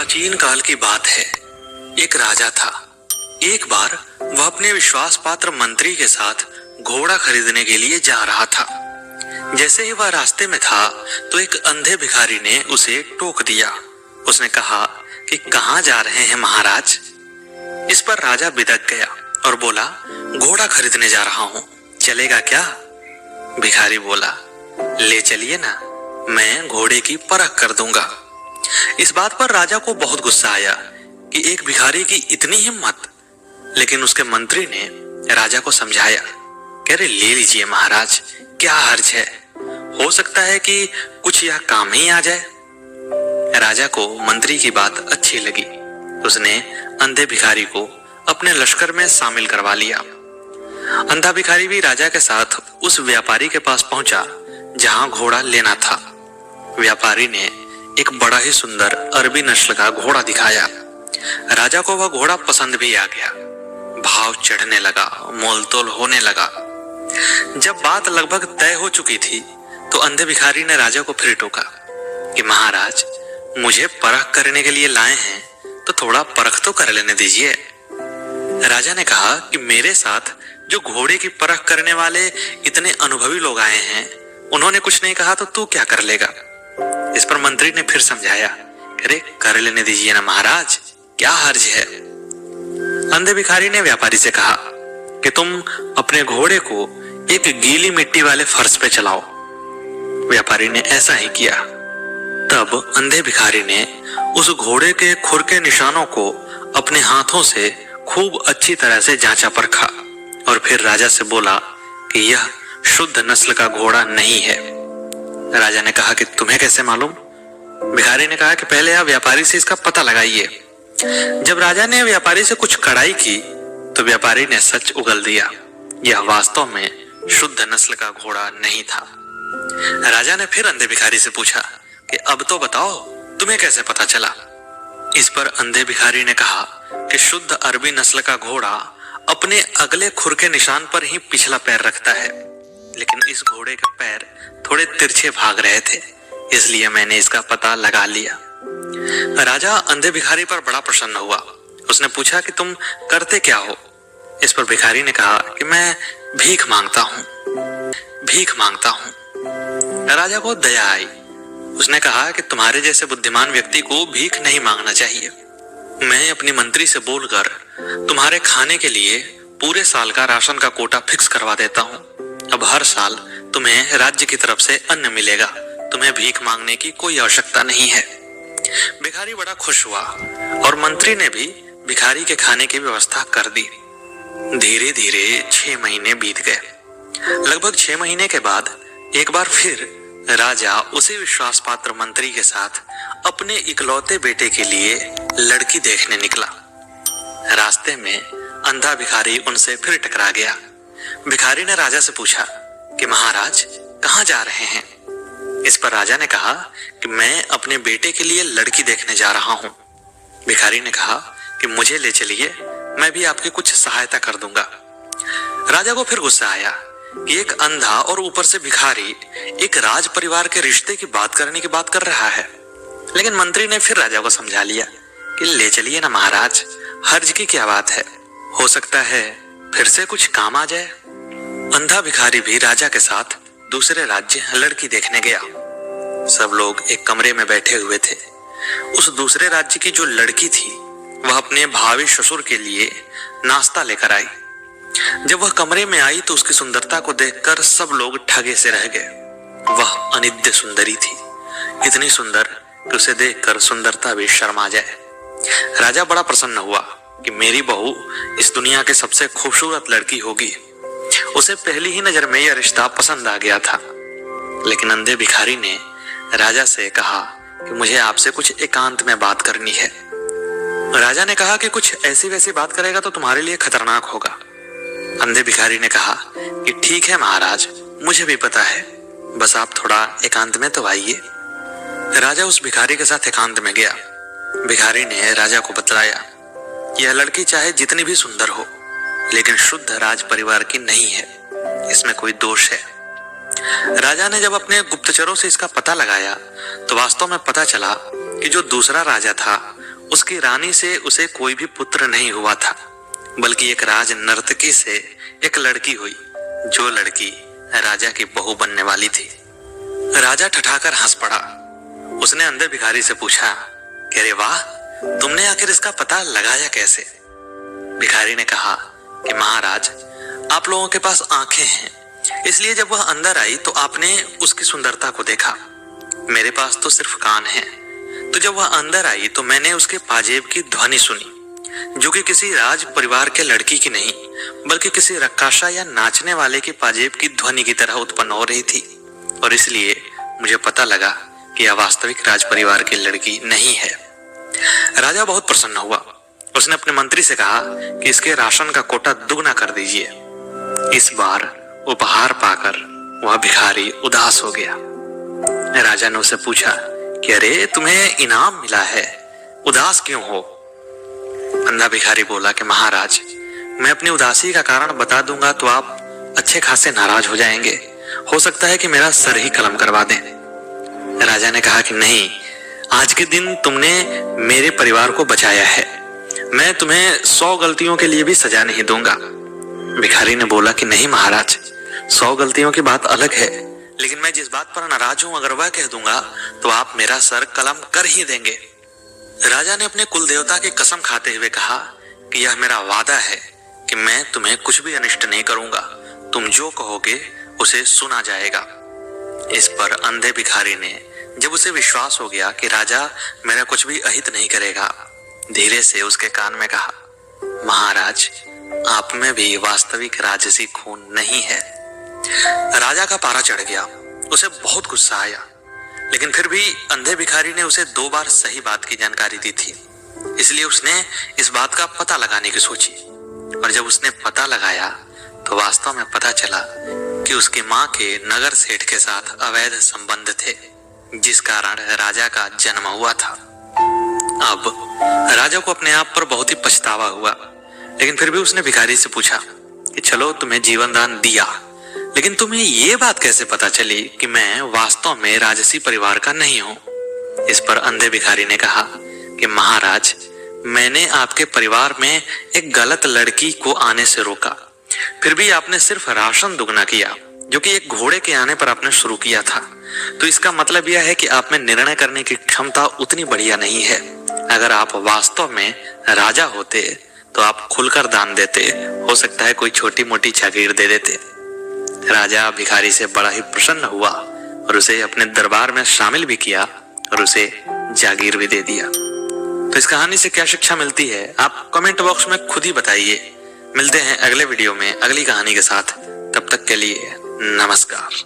प्राचीन काल की बात है। एक राजा था। एक बार वह अपने विश्वास पात्र मंत्री के साथ घोड़ा खरीदने के लिए जा रहा था। जैसे ही वह रास्ते में था तो एक अंधे भिखारी ने उसे टोक दिया। उसने कहा कि कहाँ जा रहे हैं महाराज। इस पर राजा बिदक गया और बोला, घोड़ा खरीदने जा रहा हूँ, चलेगा क्या? भिखारी बोला, ले चलिए ना, मैं घोड़े की परख कर दूंगा। इस बात पर राजा को बहुत गुस्सा आया कि एक भिखारी की इतनी हिम्मत। लेकिन उसके मंत्री ने राजा को समझाया, कह रहे ले लीजिए महाराज, क्या हर्ज है, हो सकता है कि कुछ यह काम ही आ जाए। राजा को मंत्री की बात अच्छी लगी। उसने अंधे भिखारी को अपने लश्कर में शामिल करवा लिया। अंधा भिखारी भी राजा के साथ उस व्यापारी के पास पहुंचा जहां घोड़ा लेना था। व्यापारी ने एक बड़ा ही सुंदर अरबी नस्ल का घोड़ा दिखाया। राजा को वह घोड़ा पसंद भी आ गया। भाव चढ़ने लगा, मोलतोल होने लगा। जब बात लगभग तय हो चुकी थी तो अंधे भिखारी ने राजा को फिर टोका कि महाराज, मुझे परख करने के लिए लाए हैं तो थोड़ा परख तो कर लेने दीजिए। राजा ने कहा कि मेरे साथ जो घोड़े की परख करने वाले इतने अनुभवी लोग आए हैं, उन्होंने कुछ नहीं कहा तो तू क्या कर लेगा। इस पर मंत्री ने फिर समझाया, अरे कर लेने दीजिए ना महाराज, क्या हर्ज है। अंधे भिखारी ने व्यापारी से कहा कि तुम अपने घोड़े को एक गीली मिट्टी वाले फर्श पे चलाओ। व्यापारी ने ऐसा ही किया। तब अंधे भिखारी ने उस घोड़े के खुर के निशानों को अपने हाथों से खूब अच्छी तरह से जांचा परखा और फिर राजा से बोला कि यह शुद्ध नस्ल का घोड़ा नहीं है। राजा ने कहा कि तुम्हें कैसे मालूम? भिखारी ने कहा कि पहले आप व्यापारी से इसका पता लगाइए। जब राजा ने व्यापारी से कुछ कड़ाई की तो व्यापारी ने सच उगल दिया, यह वास्तव में शुद्ध नस्ल का घोड़ा नहीं था। राजा ने फिर अंधे भिखारी से पूछा कि अब तो बताओ, तुम्हें कैसे पता चला? इस पर अंधे भिखारी ने कहा कि शुद्ध अरबी नस्ल का घोड़ा अपने अगले खुर के निशान पर ही पिछला पैर रखता है, लेकिन इस घोड़े के पैर थोड़े तिरछे भाग रहे थे, इसलिए मैंने इसका पता लगा लिया। राजा अंधे भिखारी पर बड़ा प्रसन्न हुआ। उसने पूछा कि तुम करते क्या हो? इस पर भिखारी ने कहा कि मैं भीख मांगता हूँ, भीख मांगता हूँ। राजा को दया आई। उसने कहा कि तुम्हारे जैसे बुद्धिमान व्यक्ति को भीख नहीं मांगना चाहिए। मैं अपनी मंत्री से बोलकर तुम्हारे खाने के लिए पूरे साल का राशन का कोटा फिक्स करवा देता हूँ। अब हर साल तुम्हें राज्य की तरफ से अन्न मिलेगा, तुम्हें भीख मांगने की कोई आवश्यकता नहीं है। भिखारी बड़ा खुश हुआ और मंत्री ने भी भिखारी के खाने की व्यवस्था कर दी। धीरे धीरे 6 महीने बीत गए। लगभग 6 महीने के बाद एक बार फिर राजा उसी विश्वास पात्र मंत्री के साथ अपने इकलौते बेटे के लिए लड़की देखने निकला। रास्ते में अंधा भिखारी उनसे फिर टकरा गया। भिखारी ने राजा से पूछा कि महाराज, कहाँ जा रहे हैं? इस पर राजा ने कहा कि मैं अपने बेटे के लिए लड़की देखने जा रहा हूँ। भिखारी ने कहा कि मुझे ले चलिए, मैं भी आपकी कुछ सहायता कर दूंगा। राजा को फिर गुस्सा आया कि एक अंधा और ऊपर से भिखारी एक राज परिवार के रिश्ते की बात करने की बात कर रहा है। लेकिन मंत्री ने फिर राजा को समझा लिया कि ले चलिए ना महाराज, हर्ज की क्या बात है, हो सकता है फिर से कुछ काम आ जाए। अंधा भिखारी भी राजा के साथ दूसरे राज्य लड़की देखने गया। सब लोग एक कमरे में बैठे हुए थे। उस दूसरे राज्य की जो लड़की थी वह अपने भावी ससुर के लिए नाश्ता लेकर आई। जब वह कमरे में आई तो उसकी सुंदरता को देखकर सब लोग ठगे से रह गए। वह अनिद्य सुंदरी थी, इतनी सुंदर कि उसे देखकर सुंदरता भी शर्मा जाए। राजा बड़ा प्रसन्न हुआ कि मेरी बहू इस दुनिया के सबसे खूबसूरत लड़की होगी। उसे पहली ही नजर में यह रिश्ता पसंद आ गया था। लेकिन अंधे भिखारी ने राजा से कहा कि मुझे आपसे कुछ एकांत में बात करनी है। राजा ने कहा कि कुछ ऐसी वैसी बात करेगा तो तुम्हारे लिए खतरनाक होगा। अंधे भिखारी ने कहा कि ठीक है महाराज, मुझे भी पता है, बस आप थोड़ा एकांत में तो आइए। राजा उस भिखारी के साथ एकांत में गया। भिखारी ने राजा को बतलाया, यह लड़की चाहे जितनी भी सुंदर हो, लेकिन शुद्ध राज परिवार की नहीं है, इसमें कोई दोष है। राजा ने जब अपने गुप्तचरों से इसका पता लगाया तो वास्तव में पता चला कि जो दूसरा राजा था उसकी रानी से उसे कोई भी पुत्र नहीं हुआ था, बल्कि एक राज नर्तकी से एक लड़की हुई, जो लड़की राजा की बहू बनने वाली थी। राजा ठठाकर हंस पड़ा। उसने अंधे भिखारी से पूछा कि अरे वाह, तुमने आखिर इसका पता लगाया कैसे? भिखारी ने कहा कि महाराज, आप लोगों के पास आंखें हैं, इसलिए जब वह अंदर आई तो आपने उसकी सुंदरता को देखा। मेरे पास तो सिर्फ कान हैं, तो जब वह अंदर आई तो मैंने उसके पाजेब की ध्वनि सुनी, जो कि किसी राज परिवार के लड़की की नहीं, बल्कि किसी रक्काशा या नाचने वाले की पाजेब की ध्वनि की तरह उत्पन्न हो रही थी। और इसलिए मुझे पता लगा कि यह वास्तविक राज परिवार की लड़की नहीं है। राजा बहुत प्रसन्न हुआ। उसने अपने मंत्री से कहा कि इसके राशन का कोटा दुगना कर दीजिए। इस बार उपहार पाकर वह भिखारी उदास हो गया। राजा ने उसे पूछा कि अरे, तुम्हें इनाम मिला है, उदास क्यों हो? अंधा भिखारी बोला कि महाराज, मैं अपनी उदासी का कारण बता दूंगा तो आप अच्छे खासे नाराज हो जाएंगे। हो सकता है कि मेरा सर ही कलम करवा दें। राजा ने कहा कि नहीं, आज के दिन तुमने मेरे परिवार को बचाया है, मैं तुम्हें 100 गलतियों के लिए भी सजा नहीं दूंगा। भिखारी ने बोला कि नहीं महाराज, 100 गलतियों की बात अलग है, लेकिन मैं जिस बात पर नाराज हूं अगर वह कह दूंगा तो आप मेरा सर कलम कर ही देंगे। राजा ने अपने कुल देवता की कसम खाते हुए कहा कि यह मेरा वादा है कि मैं तुम्हें कुछ भी अनिष्ट नहीं करूंगा, तुम जो कहोगे उसे सुना जाएगा। इस पर अंधे भिखारी ने, जब उसे विश्वास हो गया कि राजा मेरा कुछ भी अहित नहीं करेगा, धीरे से उसके कान में कहा, महाराज, आप में भी वास्तविक राजसी खून नहीं है। राजा का पारा चढ़ गया। उसे बहुत गुस्सा आया, लेकिन फिर भी अंधे भिखारी ने उसे 2 बार सही बात की जानकारी दी थी, इसलिए उसने इस बात का पता लगाने की सोची। और जब उसने पता लगाया तो वास्तव में पता चला कि उसकी माँ के नगर सेठ के साथ अवैध संबंध थे, जिस कारण राजा का जन्म हुआ था। अब राजा को अपने आप पर बहुत ही पछतावा हुआ, लेकिन फिर भी उसने भिखारी से पूछा कि चलो, तुम्हें जीवन दान दिया, लेकिन तुम्हें ये बात कैसे पता चली कि मैं वास्तव में राजसी परिवार का नहीं हूं? इस पर अंधे भिखारी ने कहा कि महाराज, मैंने आपके परिवार में एक गलत लड़की को आने से रोका, फिर भी आपने सिर्फ राशन दुगना किया, जो कि एक घोड़े के आने पर आपने शुरू किया था। तो इसका मतलब यह है कि आप में निर्णय करने की क्षमता उतनी बढ़िया नहीं है। अगर आप वास्तव में राजा होते तो आप खुलकर दान देते, हो सकता है कोई छोटी मोटी जागीर दे देते। राजा भिखारी से बड़ा ही प्रसन्न हुआ और उसे अपने दरबार में शामिल भी किया और उसे जागीर भी दे दिया। तो इस कहानी से क्या शिक्षा मिलती है, आप कमेंट बॉक्स में खुद ही बताइए। मिलते हैं अगले वीडियो में अगली कहानी के साथ, तब तक के लिए नमस्कार।